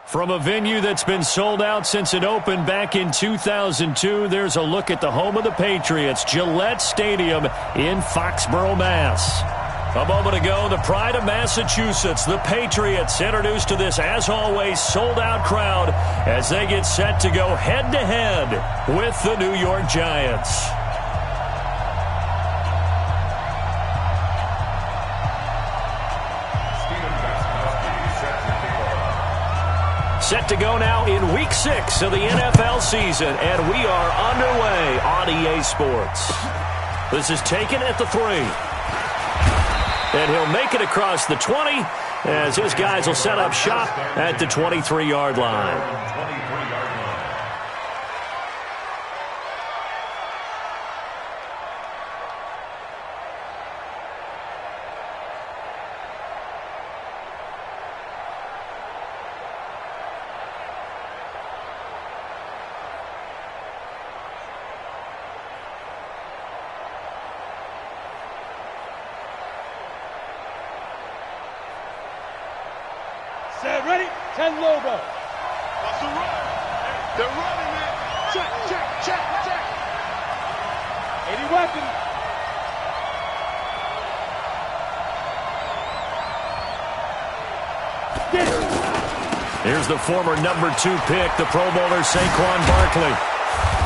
From a venue that's been sold out since it opened back in 2002, there's a look at the home of the Patriots, Gillette Stadium in Foxborough, Mass. A moment ago, the pride of Massachusetts, the Patriots, introduced to this, as always, sold-out crowd as they get set to go head-to-head with the New York Giants. Set to go now in week 6 of the NFL season, and we are underway on EA Sports. This is taken at the 3. And he'll make it across the 20 as his guys will set up shop at the 23-yard line. Ready? 10 logo. That's the run. They're running it. Check, check, check, check. 80 weapon. Get it. Here's the former number 2 pick, the Pro Bowler Saquon Barkley.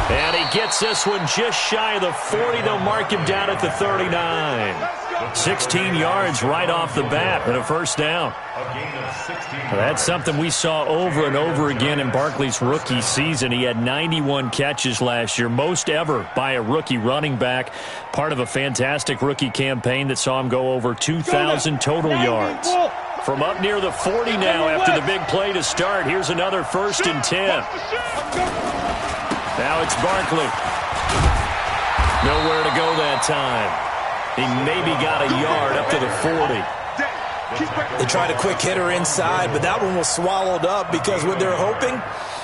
And he gets this one just shy of the 40. They'll mark him down at the 39. 16 yards right off the bat and a first down. That's something we saw over and over again in Barkley's rookie season. He had 91 catches last year, most ever by a rookie running back. Part of a fantastic rookie campaign that saw him go over 2,000 total yards. From up near the 40 now after the big play to start. Here's another 1st and 10. Now it's Barkley. Nowhere to go that time. He maybe got a yard up to the 40. They tried a quick hitter inside, but that one was swallowed up because what they're hoping,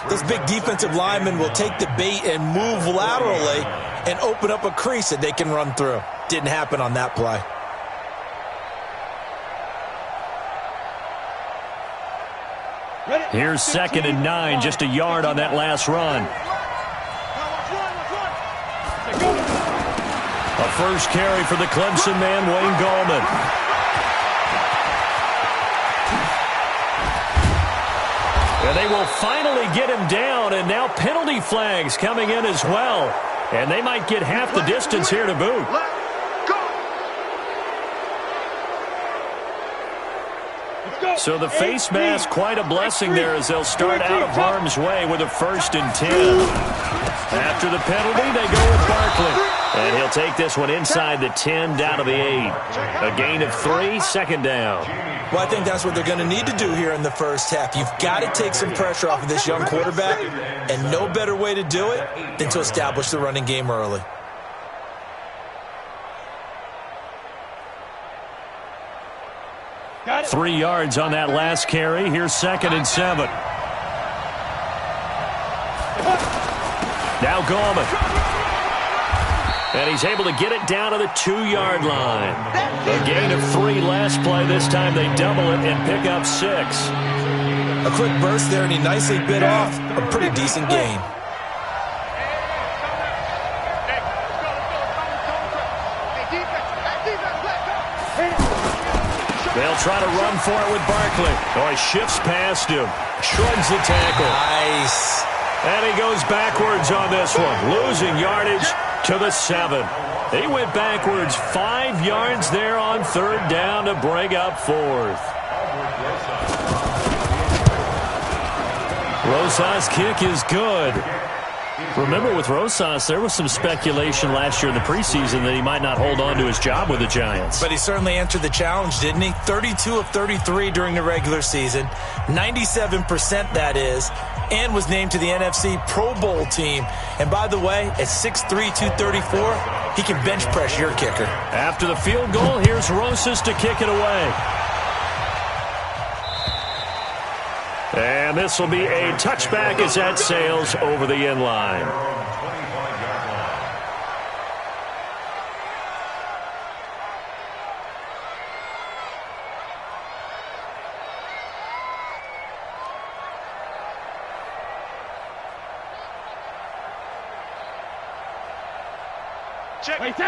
this big defensive lineman will take the bait and move laterally and open up a crease that they can run through. Didn't happen on that play. Here's 2nd and 9, just a yard on that last run. A first carry for the Clemson man, Wayne Gallman. And they will finally get him down, and now penalty flags coming in as well. And they might get half the distance here to boot. So the face mask, quite a blessing there as they'll start out of harm's way with a 1st and 10. After the penalty, they go with Barkley. And he'll take this one inside the 10 down to the 8. A gain of 3, 2nd down. Well, I think that's what they're going to need to do here in the first half. You've got to take some pressure off of this young quarterback, and no better way to do it than to establish the running game early. Got it. 3 yards on that last carry. Here's 2nd and 7. Now Gallman. And he's able to get it down to the 2-yard line. A gain of 3 last play. This time they double it and pick up 6. A quick burst there, and he nicely bit off a pretty decent gain. They'll try to run for it with Barkley. Oh, he shifts past him. Shrugs the tackle. Nice. And he goes backwards on this one, losing yardage to the 7. He went backwards 5 yards there on 3rd down to bring up 4th. Rosas' kick is good. Remember, with Rosas, there was some speculation last year in the preseason that he might not hold on to his job with the Giants. But he certainly answered the challenge, didn't he? 32 of 33 during the regular season, 97% that is, and was named to the NFC Pro Bowl team. And by the way, at 6'3", 234, he can bench press your kicker. After the field goal, here's Rosas to kick it away. And this will be a touchback as that sails over the end line.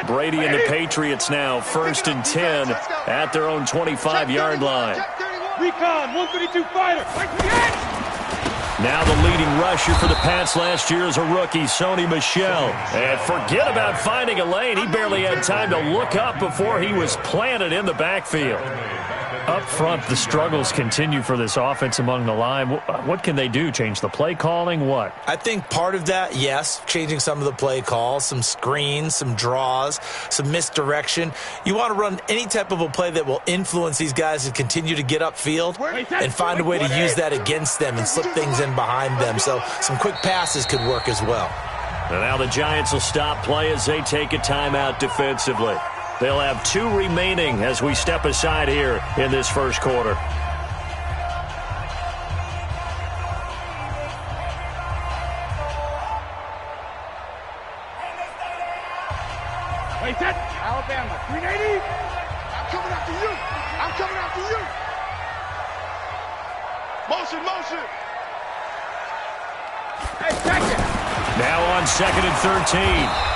Brady and the Patriots now 1st and 10 at their own 25-yard line. Recon, 132 fighter. Now the leading rusher for the Pats last year is a rookie, Sony Michel. And forget about finding a lane. He barely had time to look up before he was planted in the backfield. Up front, the struggles continue for this offense among the line. What can they do? Change the play calling? What? I think part of that, yes, changing some of the play calls, some screens, some draws, some misdirection. You want to run any type of a play that will influence these guys to continue to get upfield and find a way to use that against them and slip things in behind them. So some quick passes could work as well. And now the Giants will stop play as they take a timeout defensively. They'll have 2 remaining as we step aside here in this first quarter. Wait, that Alabama, 380. I'm coming after you. I'm coming after you. Motion. Hey, check it. Now on 2nd and 13,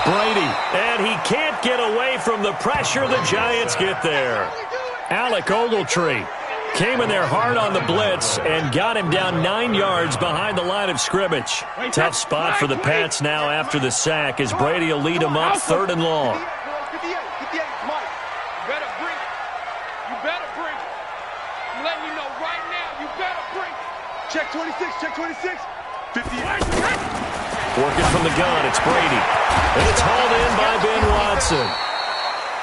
Brady, and he can't get away from the pressure. The Giants get there. Alec Ogletree came in there hard on the blitz and got him down 9 yards behind the line of scrimmage. Tough spot for the Pats now after the sack as Brady will lead them up 3rd and long. 58, Mike. You better bring it. You better bring it. I'm letting you know right now, you better bring it. Check 26. 58. Working from the gun, it's Brady. And it's hauled in by Ben Watson.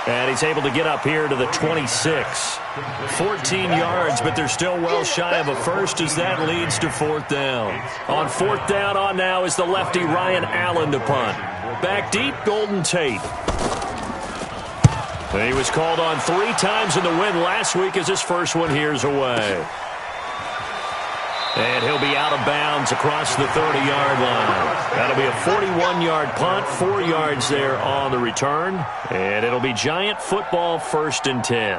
And he's able to get up here to the 26. 14 yards, but they're still well shy of a first as that leads to 4th down. On 4th down on now is the lefty Ryan Allen to punt. Back deep, Golden Tate. And he was called on 3 times in the win last week as his first one here's away. And he'll be out of bounds across the 30-yard line. That'll be a 41-yard punt, 4 yards there on the return. And it'll be Giant football 1st and 10.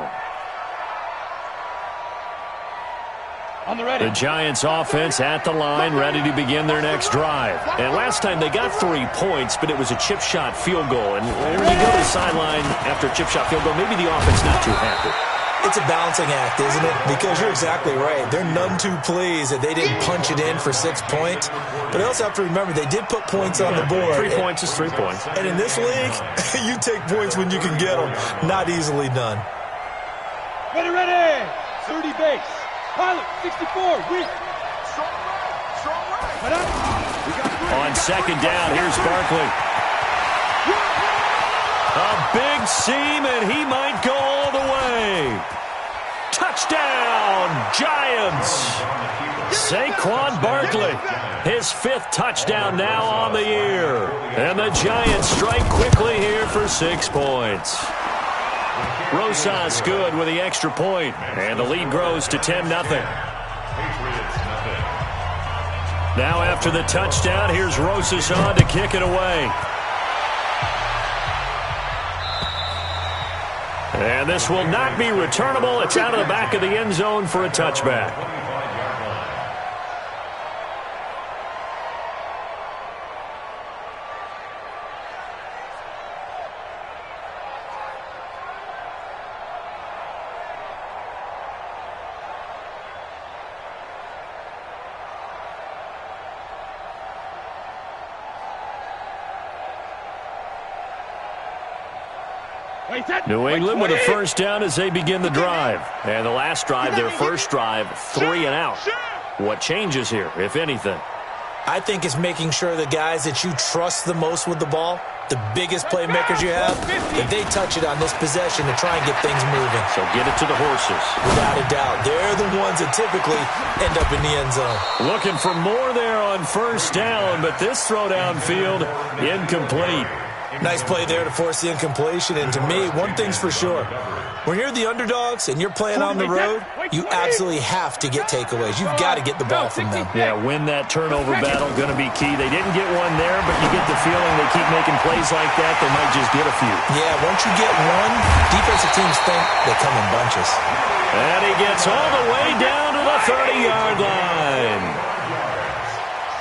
On the ready. The Giants offense at the line, ready to begin their next drive. And last time they got 3 points, but it was a chip shot field goal. And when you go to the sideline after a chip shot field goal, maybe the offense not too happy. It's a balancing act, isn't it? Because you're exactly right. They're none too pleased that they didn't punch it in for 6 points. But I also have to remember they did put points on the board. 3 points is 3 points. And in this league, you take points when you can get them. Not easily done. Ready. 30 base. Pilot, 64, weak. On 2nd down, here's Barkley. A big seam, and he might go all the way. Touchdown, Giants. Saquon Barkley, his 5th touchdown now on the year. And the Giants strike quickly here for 6 points. Rosas good with the extra point, and the lead grows to 10-0. Now after the touchdown, here's Rosas on to kick it away. And this will not be returnable. It's out of the back of the end zone for a touchback. New England with a first down as they begin the drive. And the last drive, their first drive, 3 and out. What changes here, if anything? I think it's making sure the guys that you trust the most with the ball, the biggest playmakers you have, that they touch it on this possession to try and get things moving. So get it to the horses. Without a doubt. They're the ones that typically end up in the end zone. Looking for more there on first down, but this throw downfield, incomplete. Nice play there to force the incompletion. And to me, one thing's for sure. When you're the underdogs and you're playing on the road, you absolutely have to get takeaways. You've got to get the ball from them. Yeah, win that turnover battle, going to be key. They didn't get one there, but you get the feeling they keep making plays like that, they might just get a few. Yeah, once you get one, defensive teams think they come in bunches. And he gets all the way down to the 30-yard line.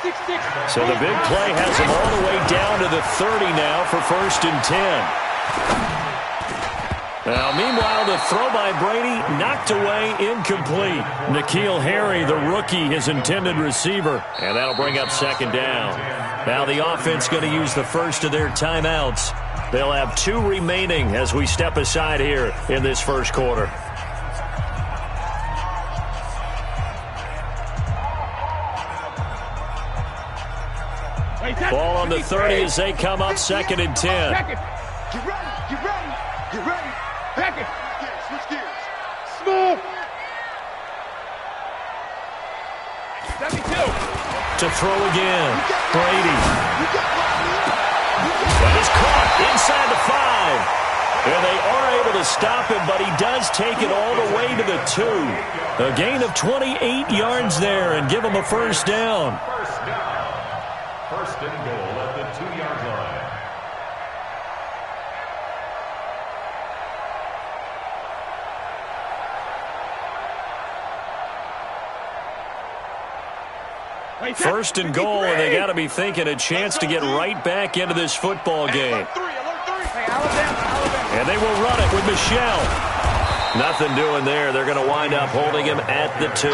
So the big play has him all the way down to the 30 now for 1st and 10. Now, meanwhile, the throw by Brady knocked away, incomplete. N'Keal Harry, the rookie, his intended receiver. And that'll bring up 2nd down. Now the offense going to use the first of their timeouts. They'll have 2 remaining as we step aside here in this first quarter. Ball on the 30 as they come up 2nd and 10. Get ready, get ready, get ready. Pack it. Switch gears. Smooth. 72. To throw again. Brady. That is caught inside the 5. And they are able to stop him, but he does take it all the way to the 2. A gain of 28 yards there and give him a 1st down. First and goal at the 2-yard line. First and goal, and they got to be thinking a chance to get right back into this football game. And they will run it with Michelle. Nothing doing there. They're going to wind up holding him at the 2.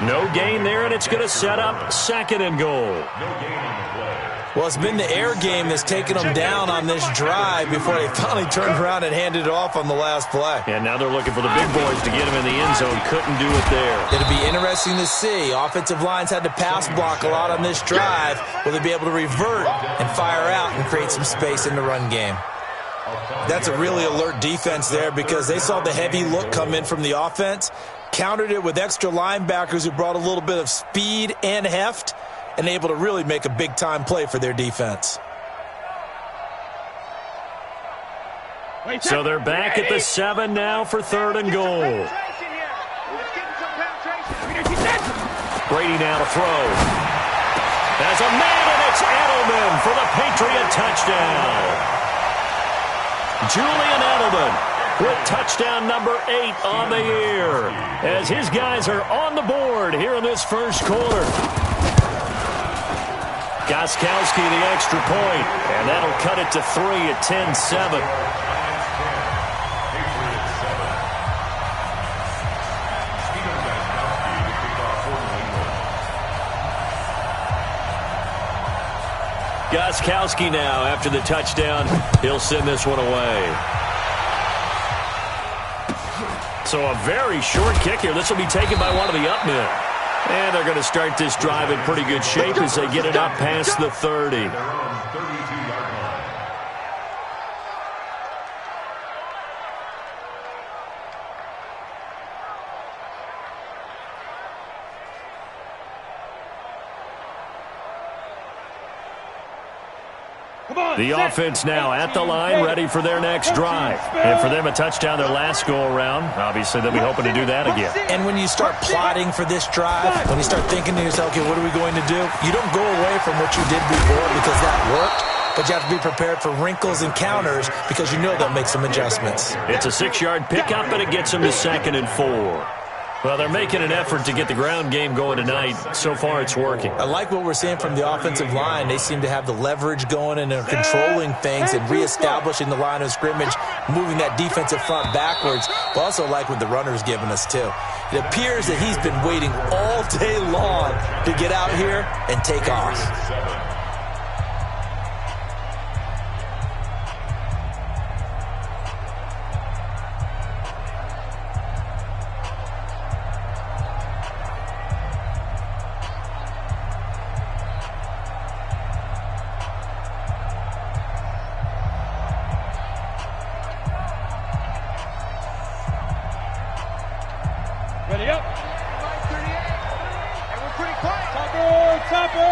No gain there, and it's going to set up 2nd and goal. Well, it's been the air game that's taken them down on this drive before they finally turned around and handed it off on the last play. And now they're looking for the big boys to get him in the end zone. Couldn't do it there. It'll be interesting to see. Offensive lines had to pass block a lot on this drive. Will they be able to revert and fire out and create some space in the run game? That's a really alert defense there because they saw the heavy look come in from the offense, countered it with extra linebackers who brought a little bit of speed and heft, and able to really make a big-time play for their defense. So they're back at the 7 now for 3rd and goal. Brady now to throw. As a man, and it's Edelman for the Patriot touchdown. Julian Edelman with touchdown number 8 on the year as his guys are on the board here in this first quarter. Gostkowski the extra point, and that'll cut it to 3 at 10-7. Gostkowski now, after the touchdown, he'll send this one away. So a very short kick here. This will be taken by one of the up men. And they're going to start this drive in pretty good shape as they get it up past the 30. The offense now at the line, ready for their next drive. And for them, a touchdown their last go-around. Obviously, they'll be hoping to do that again. And when you start plotting for this drive, when you start thinking to yourself, okay, what are we going to do? You don't go away from what you did before because that worked, but you have to be prepared for wrinkles and counters because you know they'll make some adjustments. It's a 6-yard pickup, and it gets them to 2nd and 4. Well, they're making an effort to get the ground game going tonight. So far, it's working. I like what we're seeing from the offensive line. They seem to have the leverage going and are controlling things and reestablishing the line of scrimmage, moving that defensive front backwards. But also like what the runner's giving us, too. It appears that he's been waiting all day long to get out here and take off. Ready up. 38. And we're pretty quiet. Topper.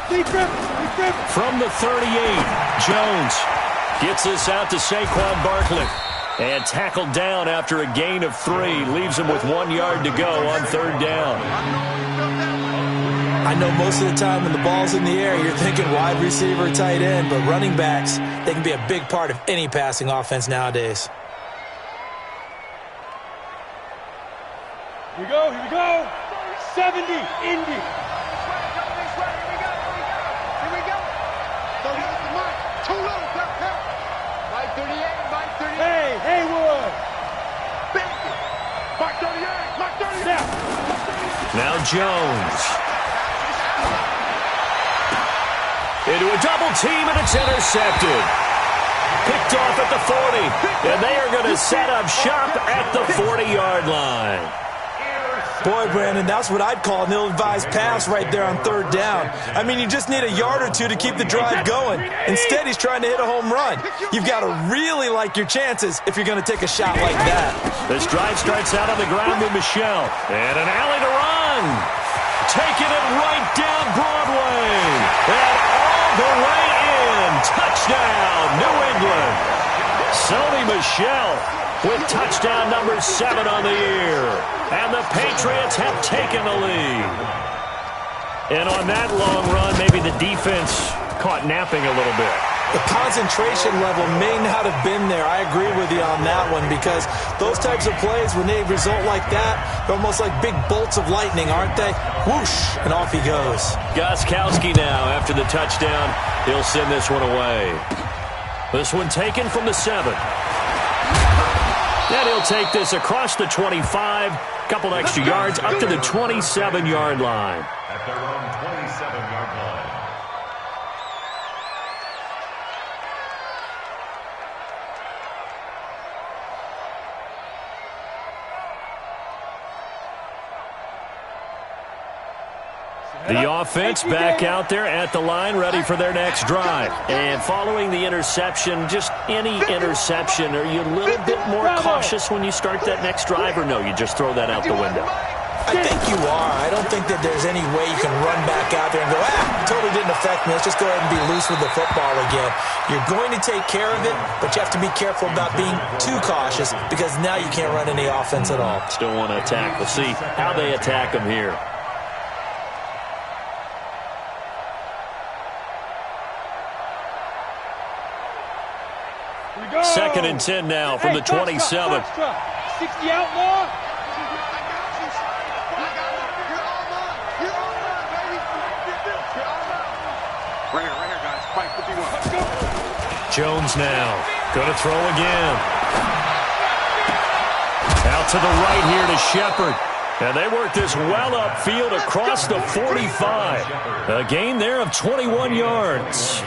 Deep grip. From the 38, Jones gets this out to Saquon Barkley. And tackled down after a gain of 3. Leaves him with 1 yard to go on 3rd down. I know most of the time when the ball's in the air, you're thinking wide receiver, tight end, but running backs, they can be a big part of any passing offense nowadays. Here we go. 70, Indy. Now Jones. Into a double team, and it's intercepted. Picked off at the 40, and they are going to set up shop at the 40-yard line. Boy, Brandon, that's what I'd call an ill-advised pass right there on third down. I mean, you just need a yard or two to keep the drive going. Instead, he's trying to hit a home run. You've got to really like your chances if you're going to take a shot like that. This drive starts out on the ground with Michel. And an alley to run. Taking it right down Broadway. And all the way in. Touchdown, New England. Sony Michel with touchdown number 7 on the year. And the Patriots have taken the lead. And on that long run, maybe the defense caught napping a little bit. The concentration level may not have been there. I agree with you on that one, because those types of plays, when they result like that, they're almost like big bolts of lightning, aren't they? Whoosh, and off he goes. Gostkowski now, after the touchdown, he'll send this one away. This one taken from the 7. And he'll take this across the 25, couple extra yards, up to the 27-yard line. At their own 27-yard line. The offense back out there at the line, ready for their next drive. And following the interception, just any interception, are you a little bit more cautious when you start that next drive, or no, you just throw that out the window? I think you are. I don't think that there's any way you can run back out there and go, totally didn't affect me. Let's just go ahead and be loose with the football again. You're going to take care of it, but you have to be careful about being too cautious, because now you can't run any offense at all. Still want to attack. We'll see how they attack them here. Second and 10 now from the 27. 60 outlaw. Right here, guys. Fight 51. Jones now. Going to throw again. Out to the right here to Shepard. And they work this well upfield across the 45. A gain there of 21 yards.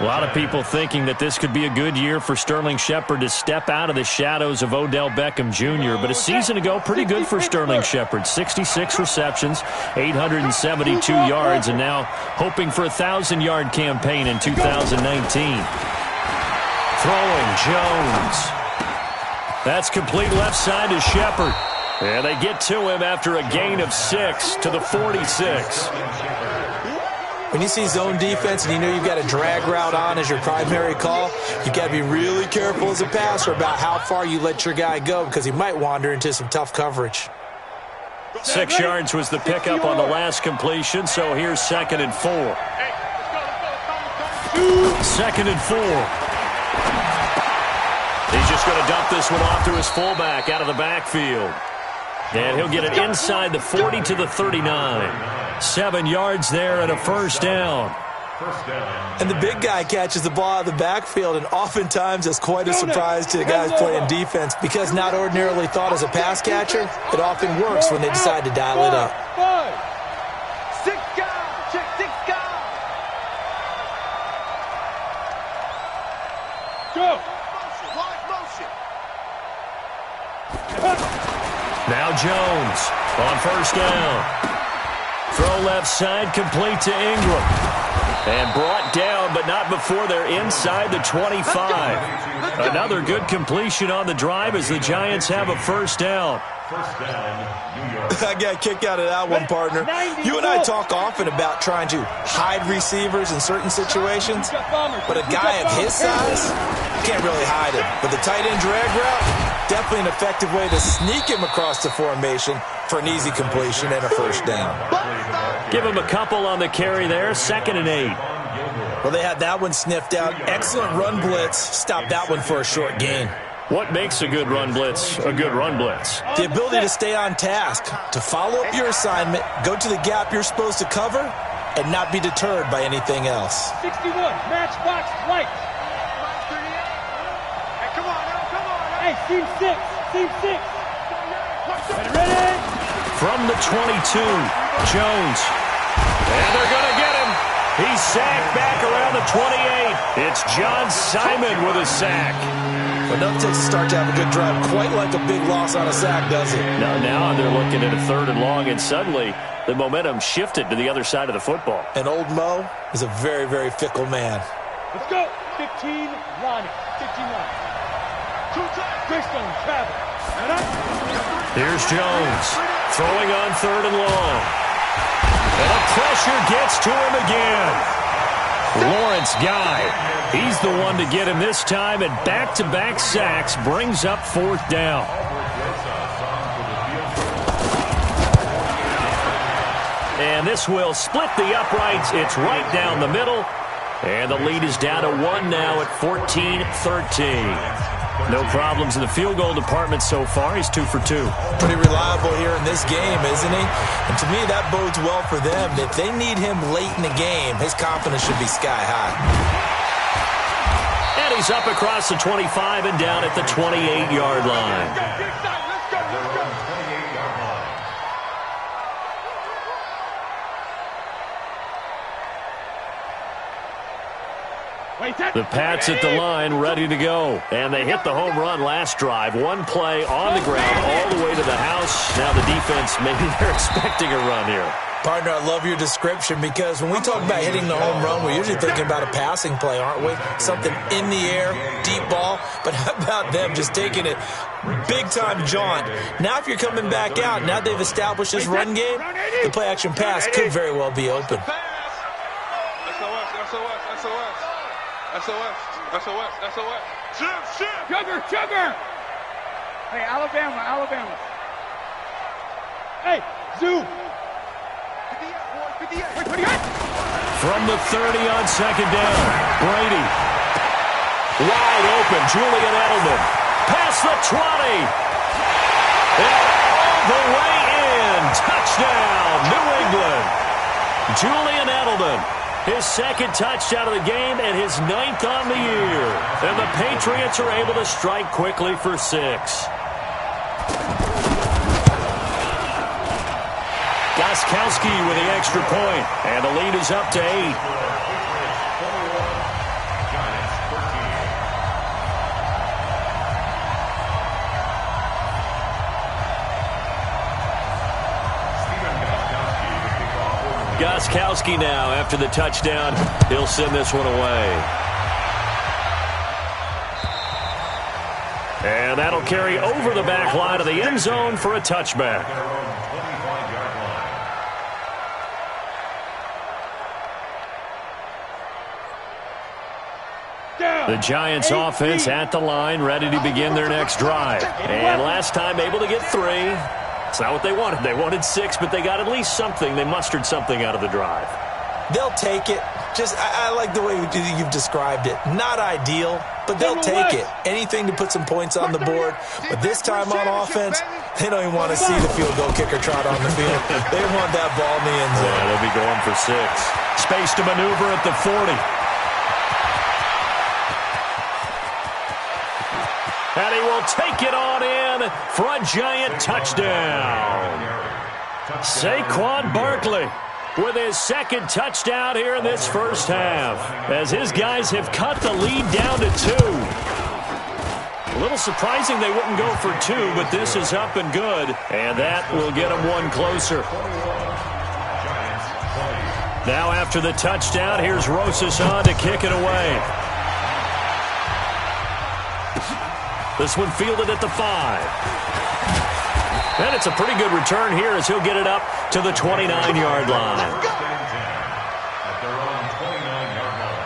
A lot of people thinking that this could be a good year for Sterling Shepard to step out of the shadows of Odell Beckham Jr. But a season ago, pretty good for Sterling Shepard. 66 receptions, 872 yards, and now hoping for a 1,000-yard campaign in 2019. Throwing Jones. That's complete left side to Shepard. And they get to him after a gain of 6 to the 46. When you see zone defense and you know you've got a drag route on as your primary call, you've got to be really careful as a passer about how far you let your guy go, because he might wander into some tough coverage. 6 yards was the pickup on the last completion, so here's 2nd and 4. 2nd and 4. He's just going to dump this one off to his fullback out of the backfield. And he'll get it inside the 40 to the 39. 7 yards there and a first down. And the big guy catches the ball out of the backfield, and oftentimes it's quite a surprise to the guys playing defense, because not ordinarily thought as a pass catcher, it often works when they decide to dial it up. 6 guys. Check 6 guys. Go. Now Jones on first down. Throw left side, complete to Ingram. And brought down, but not before they're inside the 25. Another good completion on the drive as the Giants have a first down. I got a kick out of that one, partner. You and I talk often about trying to hide receivers in certain situations, but a guy of his size, you can't really hide him. But the tight end drag route, definitely an effective way to sneak him across the formation for an easy completion and a first down. Give him a couple on the carry there, 2nd and 8. Well, they had that one sniffed out. Excellent run blitz. Stopped that one for a short gain. What makes a good run blitz a good run blitz? The ability to stay on task, to follow up your assignment, go to the gap you're supposed to cover, and not be deterred by anything else. 61, matchbox right. Hey, come on now, come on. Hey, team 6, team 6. Ready, ready? From the 22, Jones. And they're going to get him. He's sacked back around the 28. It's John Simon with a sack. Enough takes to start to have a good drive. Quite like a big loss on a sack, does it? Now they're looking at a 3rd and long, and suddenly the momentum shifted to the other side of the football. And old Mo is a very, very fickle man. Let's go. 15 Ronnie. 15 Ronnie. 2 times. Greystone, travel. Here's Jones throwing on 3rd and long. And the pressure gets to him again. Lawrence Guy, he's the one to get him this time, and back-to-back sacks brings up 4th down. And this will split the uprights. It's right down the middle. And the lead is down to 1 now at 14-13. No problems in the field goal department so far. He's 2 for 2. Pretty reliable here in this game, isn't he? And to me, that bodes well for them. If they need him late in the game, his confidence should be sky high. And he's up across the 25 and down at the 28-yard line. The Pats at the line, ready to go. And they hit the home run last drive. 1 play on the ground all the way to the house. Now the defense, maybe they're expecting a run here. Partner, I love your description because when we talk about hitting the home run, we're usually thinking about a passing play, aren't we? Something in the air, deep ball. But how about them just taking it big-time jaunt? Now if you're coming back out, now they've established this run game, the play-action pass could very well be open. SOS. Sugar. Hey, Alabama. Hey, Zoo. 58. From the 30 on 2nd down, Brady. Wide open, Julian Edelman. Past the 20. And all the way in. Touchdown, New England. Julian Edelman. His 2nd touchdown of the game and his 9th on the year. And the Patriots are able to strike quickly for 6. Gostkowski with the extra point. And the lead is up to 8. Gostkowski now, after the touchdown, he'll send this one away. And that'll carry over the back line of the end zone for a touchback. The Giants offense at the line, ready to begin their next drive. And last time able to get 3. It's not what they wanted. They wanted 6, but they got at least something. They mustered something out of the drive. They'll take it. I like the way you've described it. Not ideal, but they'll take it. Anything to put some points on the board. But this time on offense, they don't even want to see the field goal kicker trot on the field. They want that ball in the end zone. Yeah, they'll be going for 6. Space to maneuver at the 40. And he will take it on in for a Giant touchdown. Saquon Barkley with his 2nd touchdown here in this first half, as his guys have cut the lead down to 2. A little surprising they wouldn't go for 2, but this is up and good, and that will get them 1 closer. Now after the touchdown, here's Rosas on to kick it away. This one fielded at the 5. And it's a pretty good return here as he'll get it up to the 29-yard line. At their own 29-yard line.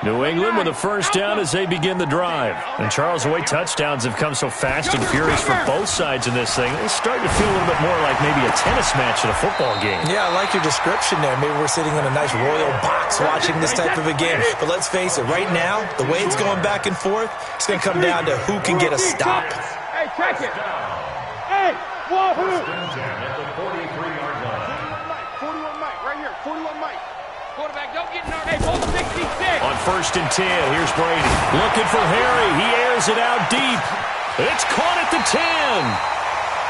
New England with a first down as they begin the drive. And Charles, the way touchdowns have come so fast and furious for both sides in this thing, it's starting to feel a little bit more like maybe a tennis match in a football game. Yeah, I like your description there. Maybe we're sitting in a nice royal box watching this type of a game. But let's face it, right now, the way it's going back and forth, it's going to come down to who can get a stop. Hey, check it. Hey, wahoo! At the 43-yard line. 41 Mike, right here, 41 Mike. Quarterback, don't get nervous. Hey, ball 66. On first and 10. Here's Brady. Looking for Harry. He airs it out deep. It's caught at the 10.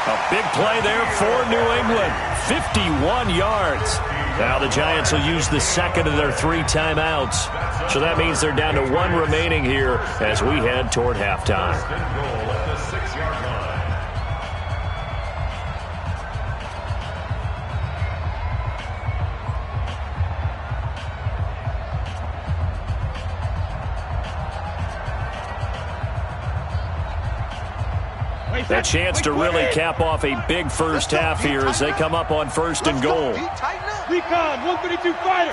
A big play there for New England. 51 yards. Now the Giants will use the second of their 3 timeouts. So that means they're down to 1 remaining here as we head toward halftime. A chance to really cap off a big first half here as they come up on first and goal. Recon, 132 fighter.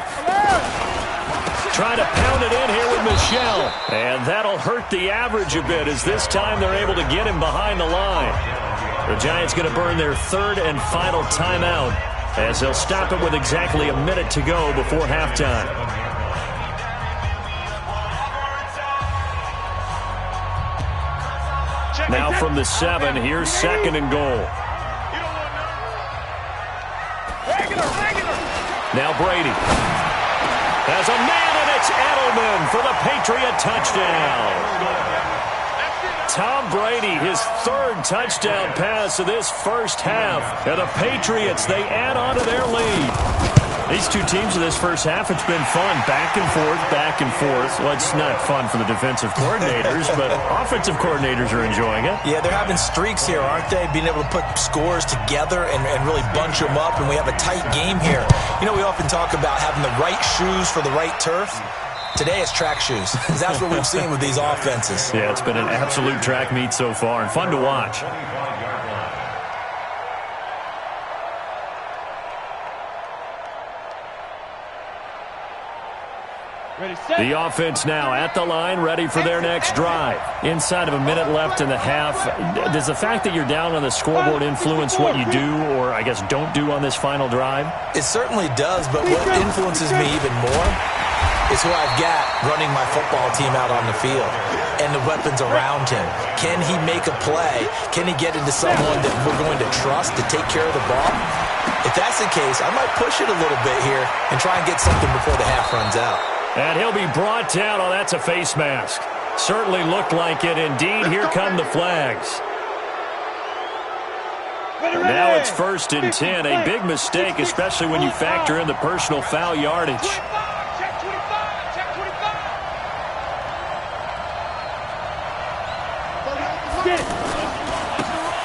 Trying to pound it in here with Michel. And that'll hurt the average a bit as this time they're able to get him behind the line. The Giants going to burn their 3rd and final timeout as they'll stop it with exactly a minute to go before halftime. Now from the 7, here's 2nd and goal. Now Brady has a man, and it's Edelman for the Patriot touchdown. Tom Brady, his 3rd touchdown pass of this first half. And the Patriots, they add on to their lead. These two teams in this first half, it's been fun. Back and forth, back and forth. Well, it's not fun for the defensive coordinators, but offensive coordinators are enjoying it. Yeah, they're having streaks here, aren't they? Being able to put scores together and really bunch them up, and we have a tight game here. You know, we often talk about having the right shoes for the right turf. Today it's track shoes, because that's what we've seen with these offenses. Yeah, it's been an absolute track meet so far, and fun to watch. The offense now at the line, ready for their next drive. Inside of a minute left in the half, does the fact that you're down on the scoreboard influence what you do or, I guess, don't do on this final drive? It certainly does, but what influences me even more is who I've got running my football team out on the field and the weapons around him. Can he make a play? Can he get into someone that we're going to trust to take care of the ball? If that's the case, I might push it a little bit here and try and get something before the half runs out. And he'll be brought down. Oh, that's a face mask. Certainly looked like it. Indeed, here come the flags. Now it's 1st and 10. A big mistake, especially when you factor in the personal foul yardage.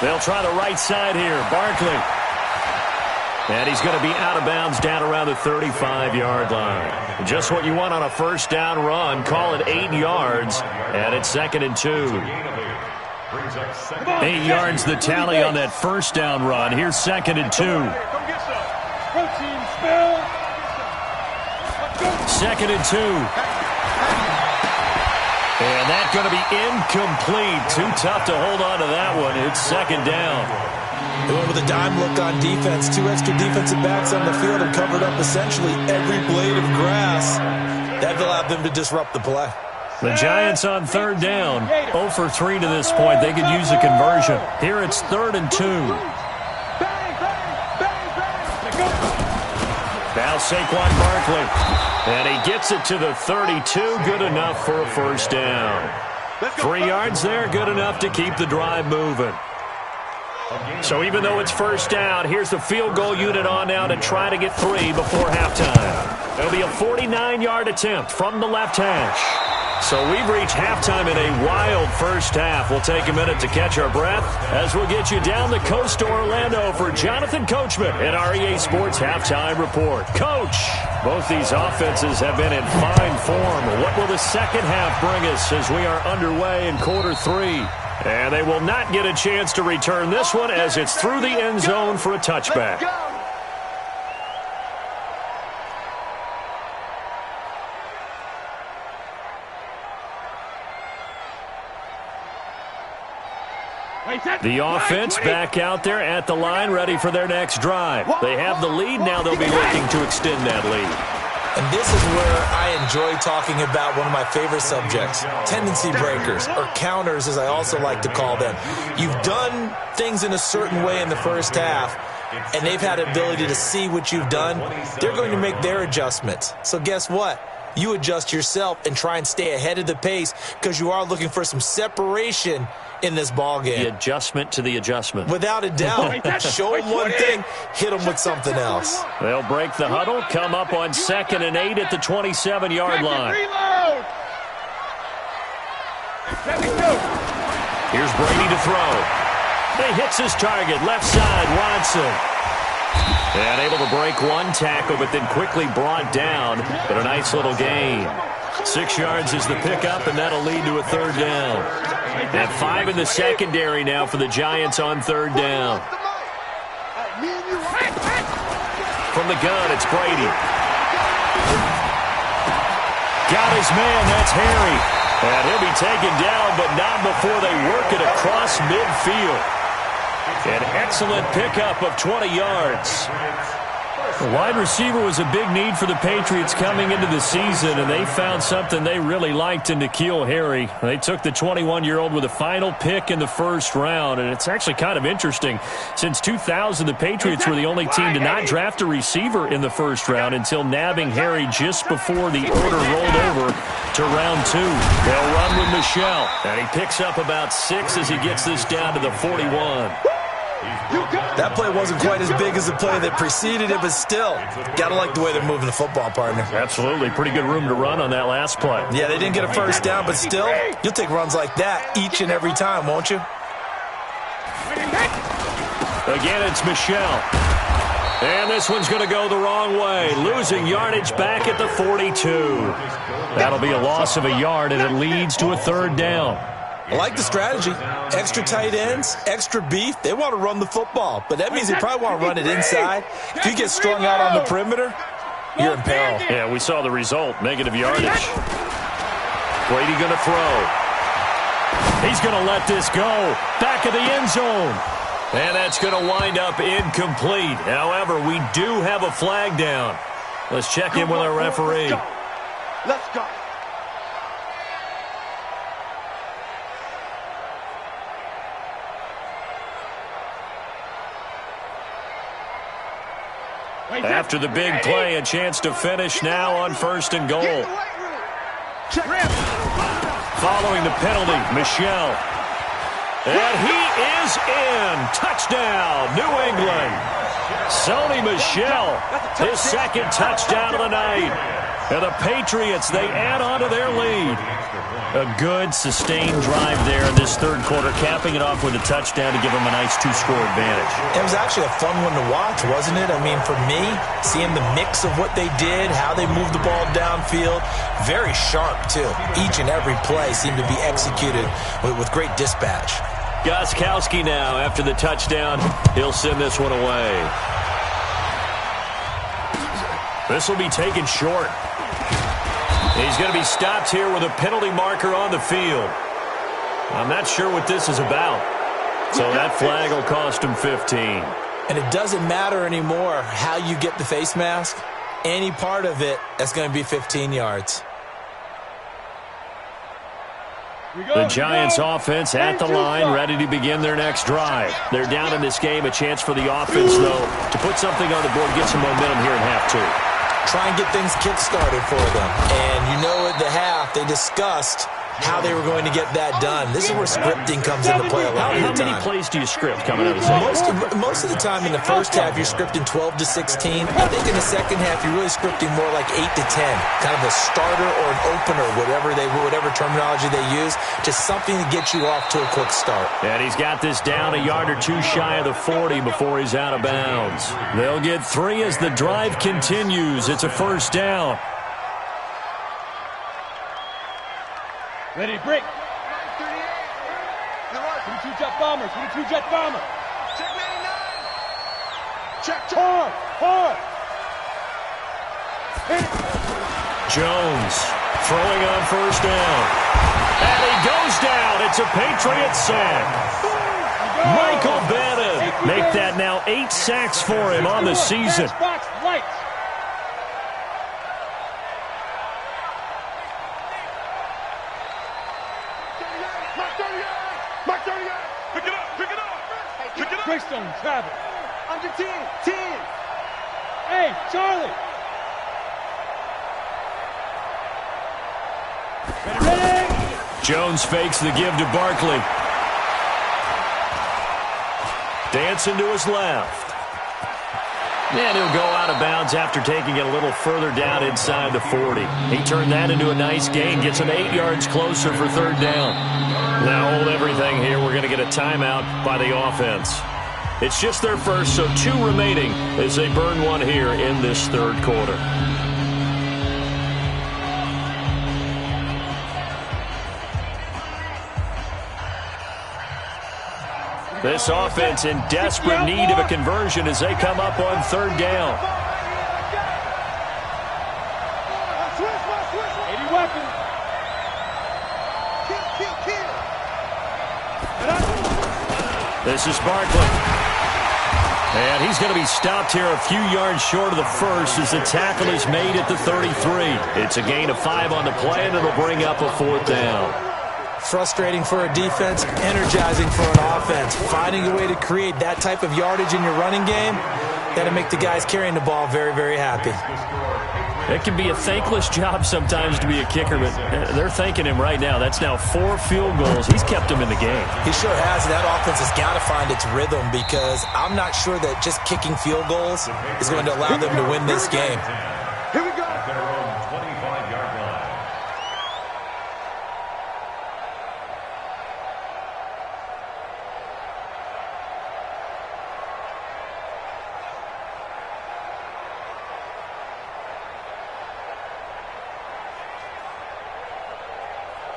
They'll try the right side here. Barkley. And he's going to be out of bounds down around the 35-yard line. Just what you want on a first down run. Call it 8 yards. And it's 2nd and 2. 8 yards the tally on that first down run. Here's 2nd and 2. 2nd and 2. And that's going to be incomplete. Too tough to hold on to that one. It's 2nd down. They went with a dime look on defense. 2 extra defensive backs on the field and covered up essentially every blade of grass. That allowed them to disrupt the play. The Giants on 3rd down. 0 for 3 to this point. They could use a conversion. Here it's 3rd and 2. Now Saquon Barkley. And he gets it to the 32. Good enough for a first down. 3 yards there. Good enough to keep the drive moving. So even though it's first down, here's the field goal unit on now to try to get 3 before halftime. It'll be a 49-yard attempt from the left hash. So we've reached halftime in a wild first half. We'll take a minute to catch our breath as we'll get you down the coast to Orlando for Jonathan Coachman at our EA Sports Halftime Report. Coach, both these offenses have been in fine form. What will the second half bring us as we are underway in quarter 3? And they will not get a chance to return this one as it's through the end zone for a touchback. The offense back out there at the line, ready for their next drive. They have the lead. Now they'll be looking to extend that lead. And this is where I enjoy talking about one of my favorite subjects, tendency breakers, or counters as I also like to call them. You've done things in a certain way in the first half, and they've had the ability to see what you've done. They're going to make their adjustments. So guess what? you adjust yourself and try and stay ahead of the pace because you are looking for some separation in this ball game. The adjustment to the adjustment. Without a doubt. Show them one thing, hit them with something else. They'll break the huddle, come up on 2nd and 8 at the 27-yard line. Here's Brady to throw. He hits his target, left side, Watson. And able to break one tackle, but then quickly brought down. But a nice little gain. 6 yards is the pickup, and that'll lead to a 3rd down. And 5 in the secondary now for the Giants on 3rd down. From the gun, it's Brady. Got his man, that's Harry. And he'll be taken down, but not before they work it across midfield. An excellent pickup of 20 yards. The wide receiver was a big need for the Patriots coming into the season, and they found something they really liked in N'Keal Harry. They took the 21-year-old with a final pick in the 1st round, and it's actually kind of interesting. Since 2000, the Patriots were the only team to not draft a receiver in the 1st round until nabbing Harry just before the order rolled over to round 2. They'll run with Michel, and he picks up about 6 as he gets this down to the 41. That play wasn't quite as big as the play that preceded it, but still, gotta like the way they're moving the football, partner. Absolutely. Pretty good room to run on that last play. Yeah, they didn't get a 1st down, but still, you'll take runs like that each and every time, won't you? Again, it's Michel. And this one's going to go the wrong way. Losing yardage back at the 42. That'll be a loss of a yard, and it leads to a 3rd down. I like the strategy. Extra tight ends, extra beef. They want to run the football, but that means they probably want to run it inside. If you get strung out on the perimeter, you're in peril. Yeah, we saw the result. Negative yardage. Brady going to throw. He's going to let this go. Back of the end zone. And that's going to wind up incomplete. However, we do have a flag down. Let's check in with our referee. Let's go. After the big play, a chance to finish now on 1st and goal. Following the penalty, Michel. And he is in. Touchdown, New England. Sony Michel, his 2nd touchdown of the night. And the Patriots, they add on to their lead. A good, sustained drive there in this 3rd quarter, capping it off with a touchdown to give them a nice 2-score advantage. It was actually a fun one to watch, wasn't it? I mean, for me, seeing the mix of what they did, how they moved the ball downfield, very sharp, too. Each and every play seemed to be executed with great dispatch. Gostkowski now, after the touchdown, he'll send this one away. This will be taken short. He's going to be stopped here with a penalty marker on the field. I'm not sure what this is about. So that flag will cost him 15. And it doesn't matter anymore how you get the face mask. Any part of it, that's going to be 15 yards. The Giants offense at the line, ready to begin their next drive. They're down in this game. A chance for the offense, though, to put something on the board, get some momentum here in half 2. Try and get things kick-started for them. And you know at the half, they discussed how they were going to get that done. This is where scripting comes into play a lot of the time. How many plays do you script coming out of the second? Most of the time in the first half, you're scripting 12 to 16. I think in the second half, you're really scripting more like 8 to 10. Kind of a starter or an opener, whatever terminology they use. Just something to get you off to a quick start. And he's got this down a yard or 2 shy of the 40 before he's out of bounds. They'll get 3 as the drive continues. It's a 1st down. Ready, break. 22 jet bombers, 22 jet bomber. Check 99. Check. Hard. Jones throwing on 1st down. And he goes down. It's a Patriot sack. Michael Bannon make that now 8 sacks for him on the season. Greystone, Travis. Under 10. Hey, Charlie. Jones fakes the give to Barkley. Dancing to his left. And he'll go out of bounds after taking it a little further down inside the 40. He turned that into a nice gain, gets him 8 yards closer for third down. Now hold everything here. We're going to get a timeout by the offense. It's just their first, so 2 remaining as they burn one here in this third quarter. This offense in desperate need of a conversion as they come up on third down. This is Barkley. And he's going to be stopped here a few yards short of the first as the tackle is made at the 33. It's a gain of 5 on the play, and it'll bring up a 4th down. Frustrating for a defense, energizing for an offense. Finding a way to create that type of yardage in your running game, that'll make the guys carrying the ball very, very happy. It can be a thankless job sometimes to be a kicker, but they're thanking him right now. That's now 4 field goals. He's kept him in the game. He sure has. That offense has got to find its rhythm because I'm not sure that just kicking field goals is going to allow them to win this game. Here we go. Their own 25-yard line.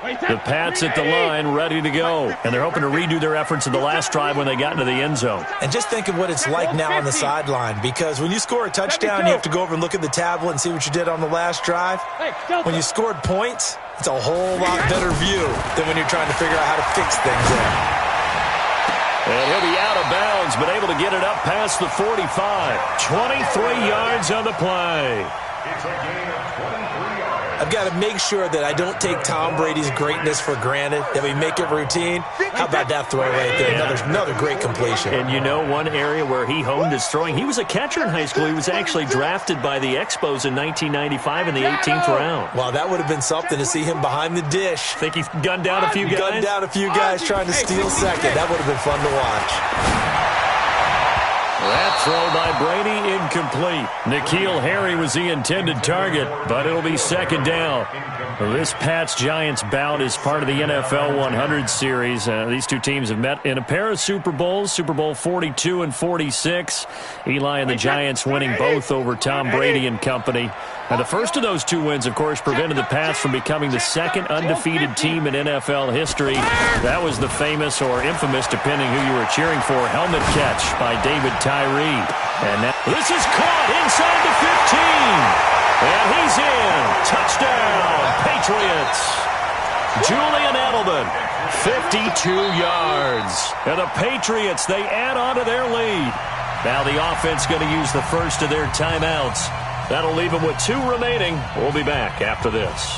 The Pats at the line, ready to go. And they're hoping to redo their efforts in the last drive when they got into the end zone. And just think of what it's like now on the sideline, because when you score a touchdown, you have to go over and look at the tablet and see what you did on the last drive. When you scored points, it's a whole lot better view than when you're trying to figure out how to fix things there. And he'll be out of bounds, but able to get it up past the 45. 23 yards on the play. It's a gain of 23 yards. I've got to make sure that I don't take Tom Brady's greatness for granted, that we make it routine. How about that throw right there? Another great completion. And you know one area where he honed his throwing? He was a catcher in high school. He was actually drafted by the Expos in 1995 in the 18th round. Well, that would have been something to see him behind the dish. Think he's gunned down a few guys? Gunned down a few guys trying to steal second. That would have been fun to watch. That throw by Brady incomplete. N'Keal Harry was the intended target, but it'll be second down. This Pats-Giants bout is part of the NFL 100 series. These two teams have met in a pair of Super Bowls, Super Bowl 42 and 46. Eli and the Giants winning both over Tom Brady and company. Now, the first of those 2 wins, of course, prevented the Pats from becoming the second undefeated team in NFL history. That was the famous or infamous, depending who you were cheering for, helmet catch by David Tyree. And now, this is caught inside the 15. And he's in. Touchdown, Patriots. Julian Edelman, 52 yards. And the Patriots, they add on to their lead. Now the offense going to use the first of their timeouts. That'll leave them with 2 remaining. We'll be back after this.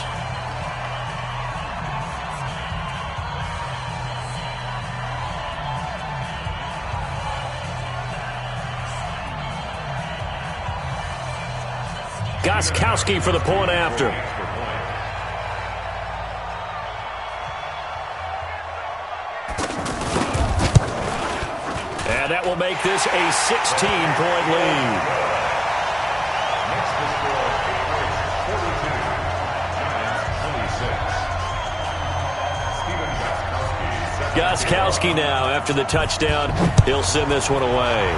Gostkowski for the point after. And that will make this a 16-point lead. Gostkowski now, after the touchdown, he'll send this one away.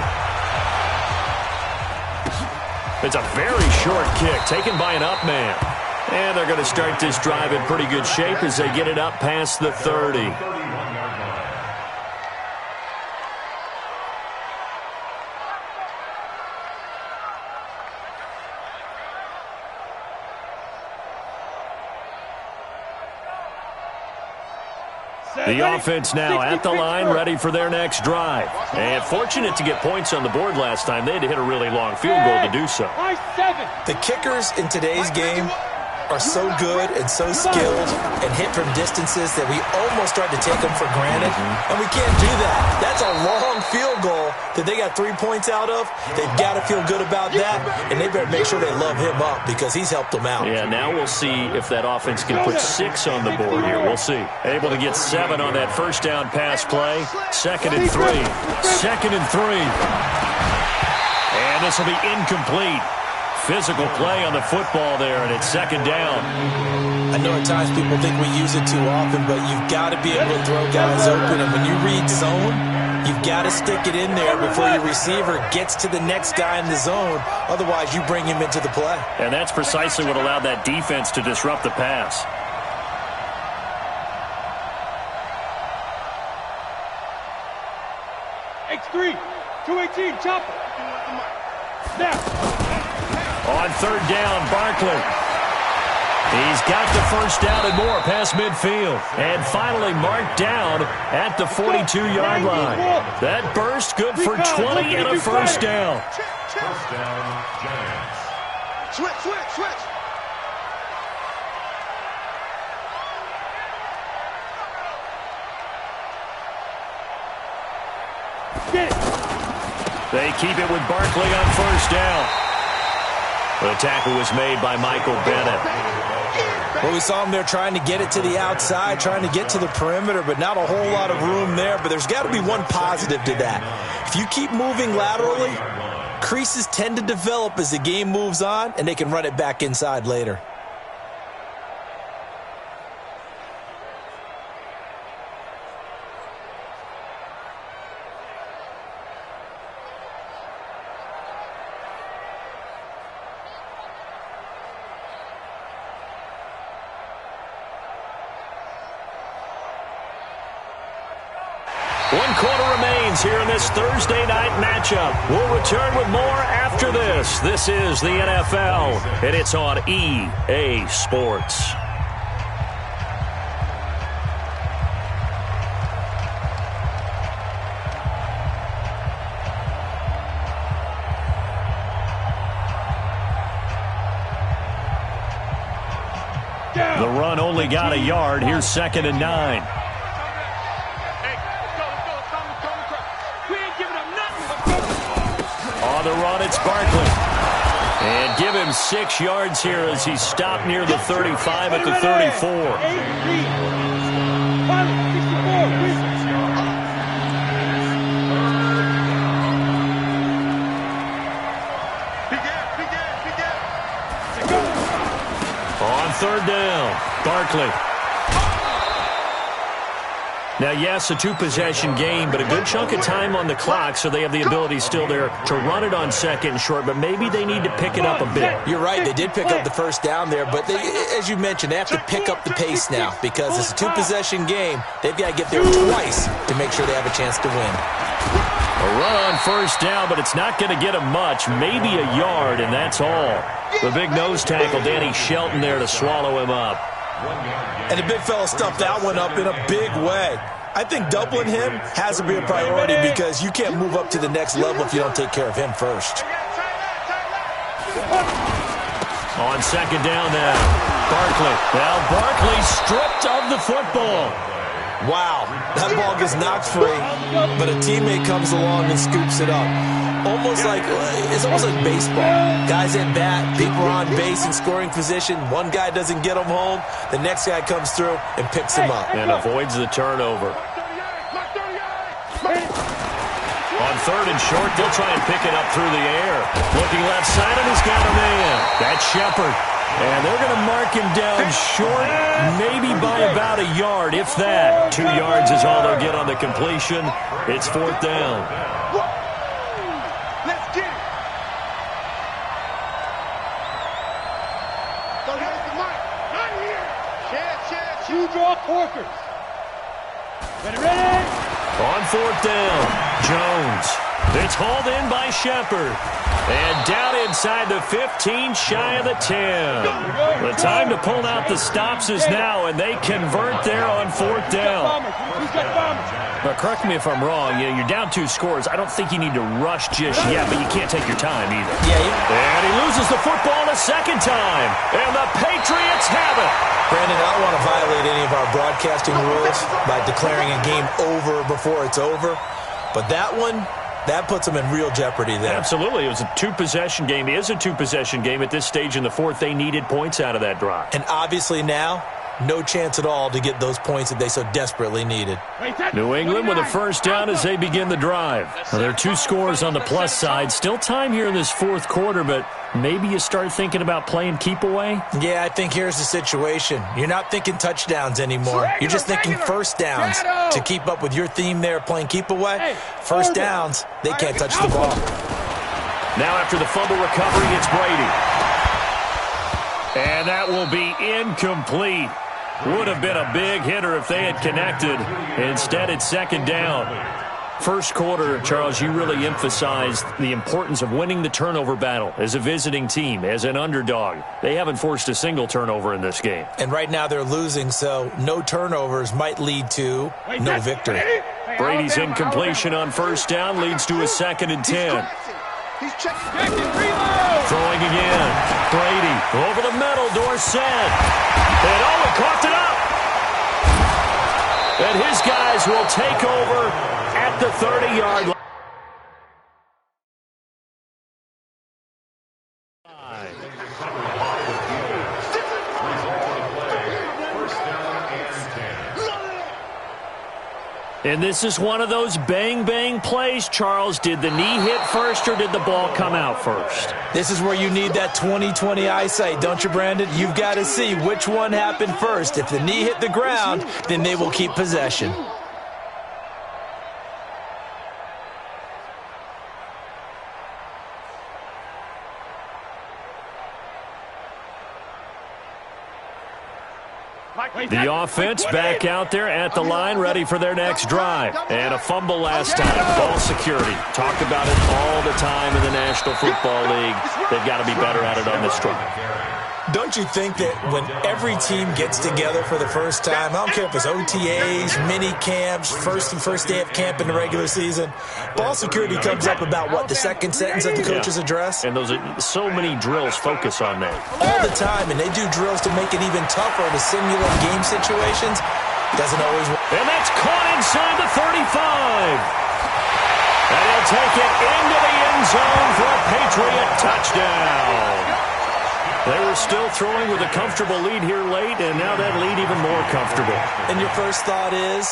It's a very short kick, taken by an up man. And they're going to start this drive in pretty good shape as they get it up past the 30. The offense now at the line, ready for their next drive. And fortunate to get points on the board last time. They had to hit a really long field goal to do so. The kickers in today's game are so good and so skilled and hit from distances that we almost start to take them for granted, and we can't do that. That's a long field goal that they got 3 points out of. They've got to feel good about that, and they better make sure they love him up because he's helped them out. Yeah, now we'll see if that offense can put 6 on the board here. We'll see. Able to get 7 on that first down pass play. 2nd and 3. 2nd and 3. And this will be incomplete. Physical play on the football there, and it's 2nd down. I know at times people think we use it too often, but you've got to be able to throw guys open. And when you read zone, you've got to stick it in there before your receiver gets to the next guy in the zone. Otherwise, you bring him into the play. And that's precisely what allowed that defense to disrupt the pass. X3, 218, chopper. Now. On 3rd down, Barkley. He's got the first down and more past midfield. And finally marked down at the 42-yard line. That burst good for 20 and a first down. First down, Giants. Switch. Get it. They keep it with Barkley on first down. The tackle was made by Michael Bennett. Well, we saw him there trying to get it to the outside, trying to get to the perimeter, but not a whole lot of room there. But there's got to be one positive to that. If you keep moving laterally, creases tend to develop as the game moves on, and they can run it back inside later. One quarter remains here in this Thursday night matchup. We'll return with more after this. This is the NFL, and it's on EA Sports. The run only got a yard. Here's 2nd and 9. On the run, it's Barkley. And give him 6 yards here as he's stopped near the 35 at the 34. On 3rd down, Barkley. Now, yes, a 2-possession game, but a good chunk of time on the clock, so they have the ability still there to run it on 2nd and short, but maybe they need to pick it up a bit. You're right. They did pick up the first down there, but they, as you mentioned, they have to pick up the pace now because it's a 2-possession game. They've got to get there twice to make sure they have a chance to win. A run on first down, but it's not going to get him much, maybe a yard, and that's all. The big nose tackle, Danny Shelton, there to swallow him up. And the big fella stuffed that one up in a big way. I think doubling him has to be a priority because you can't move up to the next level if you don't take care of him first. On 2nd down now, Barkley. Now Barkley stripped of the football. Wow, that ball gets knocked free, but a teammate comes along and scoops it up. It's almost like baseball. Guys at bat, people are on base in scoring position. One guy doesn't get him home. The next guy comes through and picks him up. And avoids the turnover. On 3rd and short, they'll try and pick it up through the air. Looking left side, and he's got a man. That's Shepard. And they're going to mark him down short, maybe by about a yard, if that. 2 yards is all they'll get on the completion. It's 4th down. Let's get it. Go ahead, the mic. Not here. Chad. You draw Corkers. Ready? On 4th down, Jones. It's hauled in by Shepard. And down inside the 15, shy of the 10. The time to pull out the stops is now, and they convert there on 4th down. But correct me if I'm wrong, you're down 2 scores. I don't think you need to rush just yet, but you can't take your time either. Yeah. And he loses passes the football a second time, and the Patriots have it. Brandon, I don't want to violate any of our broadcasting rules by declaring a game over before it's over, but that one, that puts them in real jeopardy there. Absolutely. It was a two-possession game. It is a two-possession game at this stage in the fourth. They needed points out of that drive. And obviously now, no chance at all to get those points that they so desperately needed. New England with a first down as they begin the drive. Well, there are two scores on the plus side. Still time here in this fourth quarter, but maybe you start thinking about playing keep away? Yeah, I think here's the situation. You're not thinking touchdowns anymore. You're just thinking first downs. To keep up with your theme there, playing keep away, first downs, they can't touch the ball. Now after the fumble recovery, it's Brady. And that will be incomplete. Would have been a big hitter if they had connected. Instead, it's second down. First quarter, Charles, you really emphasized the importance of winning the turnover battle as a visiting team, as an underdog. They haven't forced a single turnover in this game. And right now they're losing, so no turnovers might lead to no victory. Brady's incompletion on first down leads to a 2nd and 10. He's checking. Throwing again. Brady over the middle. Dorsett. And he coughed it up. And his guys will take over at the 30-yard line. And this is one of those bang-bang plays, Charles. Did the knee hit first or did the ball come out first? This is where you need that 20/20 eyesight, don't you, Brandon? You've got to see which one happened first. If the knee hit the ground, then they will keep possession. The offense back out there at the line, ready for their next drive. And a fumble last time. Ball security. Talked about it all the time in the National Football League. They've got to be better at it on this drive. Don't you think that when every team gets together for the first time, I don't care if it's OTAs, mini camps, first day of camp in the regular season, ball security comes up about, what, the second sentence of the coach's address? And those are so many drills focus on that. All the time, and they do drills to make it even tougher to simulate game situations. Doesn't always work. And that's caught inside the 35. And he'll take it into the end zone for a Patriot touchdown. They were still throwing with a comfortable lead here late, and now that lead even more comfortable. And your first thought is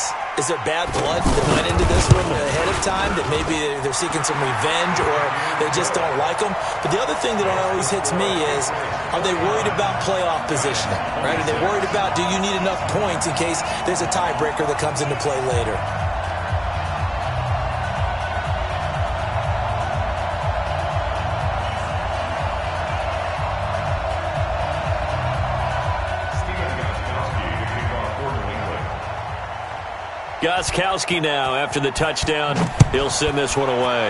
there bad blood that went into this one ahead of time, that maybe they're seeking some revenge or they just don't like them? But the other thing that always hits me is, are they worried about playoff positioning? Right? Are they worried about, do you need enough points in case there's a tiebreaker that comes into play later? Gostkowski now after the touchdown. He'll send this one away.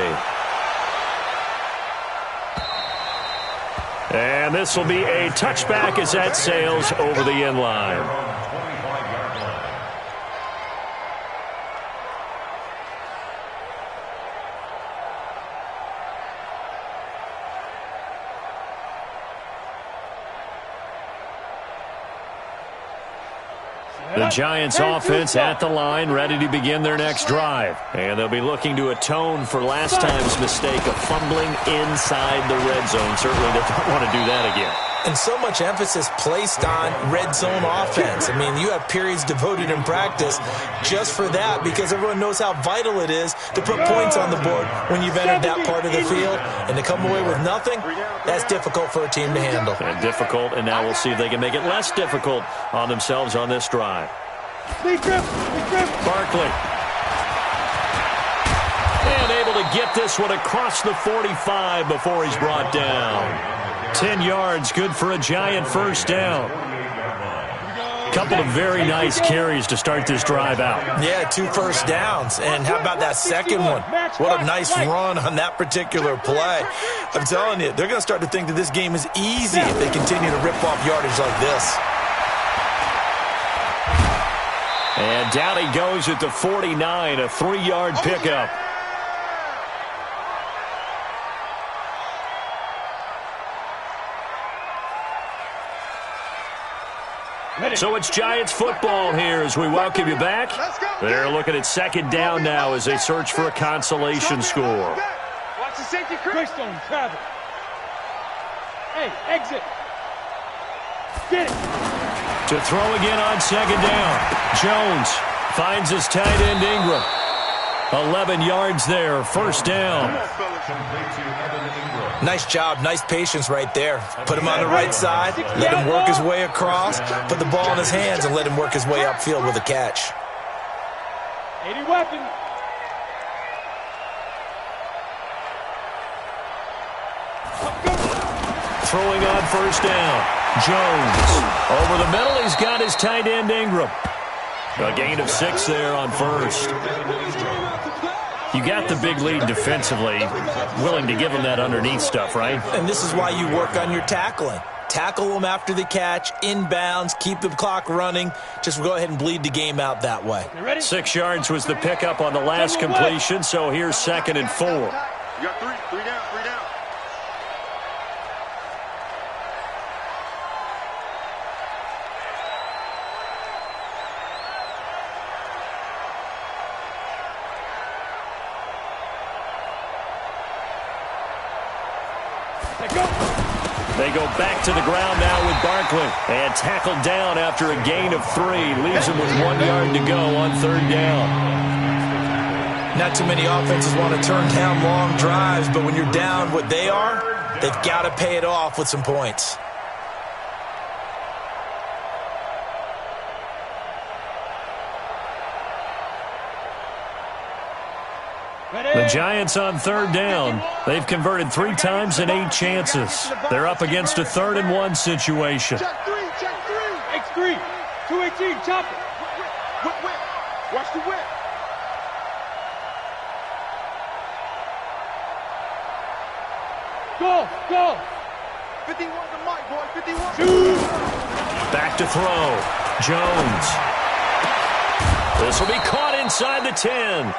And this will be a touchback as that sails over the end line. The Giants offense at the line, ready to begin their next drive. And they'll be looking to atone for last time's mistake of fumbling inside the red zone. Certainly they don't want to do that again. And so much emphasis placed on red zone offense. I mean, you have periods devoted in practice just for that, because everyone knows how vital it is to put points on the board when you've entered that part of the field. And to come away with nothing, that's difficult for a team to handle. And difficult, and now we'll see if they can make it less difficult on themselves on this drive. Barkley. And able to get this one across the 45 before he's brought down. 10 yards, good for a Giant first down. Couple of very nice carries to start this drive out. Yeah, 2 first downs. And how about that second one? What a nice run on that particular play. I'm telling you, they're going to start to think that this game is easy if they continue to rip off yardage like this. And down he goes at the 49, a 3-yard pickup. So it's Giants football here as we welcome you back. They're looking at second down now as they search for a consolation score. Watch the safety crew. Travel. Hey, exit. Get it. To throw again on second down. Jones finds his tight end Ingram. 11 yards there, first down. Nice job, nice patience right there. Put him on the right side, let him work his way across, put the ball in his hands, and let him work his way upfield with a catch. 80 weapon. Throwing on first down. Jones over the middle. He's got his tight end Ingram. A gain of 6 there on first. You got the big lead defensively. Willing to give him that underneath stuff, right? And this is why you work on your tackling. Tackle them after the catch, inbounds, keep the clock running. Just go ahead and bleed the game out that way. 6 yards was the pickup on the last completion, so here's 2nd and 4. You got 3 down, 3 down. They go back to the ground now with Barkley. And tackled down after a gain of 3. Leaves him with 1 yard to go on 3rd down. Not too many offenses want to turn down long drives, but when you're down what they are, they've got to pay it off with some points. The Giants on 3rd down. They've converted 3 times in 8 chances. They're up against a 3rd and 1 situation. Check 3, check 3. X3, 218, chop it. Whip. Watch the whip. Go. 51 to Mike, boy, 51. Shoot. Back to throw. Jones. This will be caught inside the 10.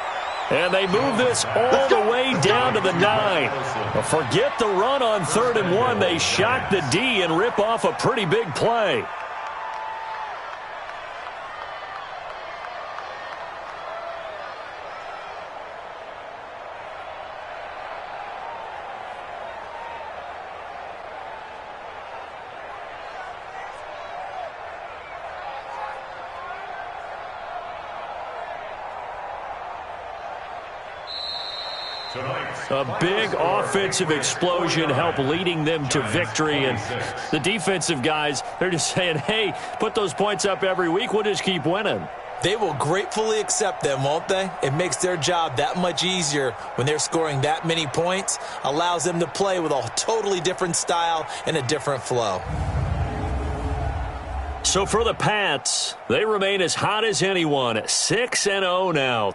And they move this all the way down to the 9. But forget the run on 3rd and 1. They shock the D and rip off a pretty big play. A big offensive explosion helped leading them to victory. And the defensive guys, they're just saying, hey, put those points up every week. We'll just keep winning. They will gratefully accept them, won't they? It makes their job that much easier when they're scoring that many points. Allows them to play with a totally different style and a different flow. So for the Pats, they remain as hot as anyone at 6-0 now.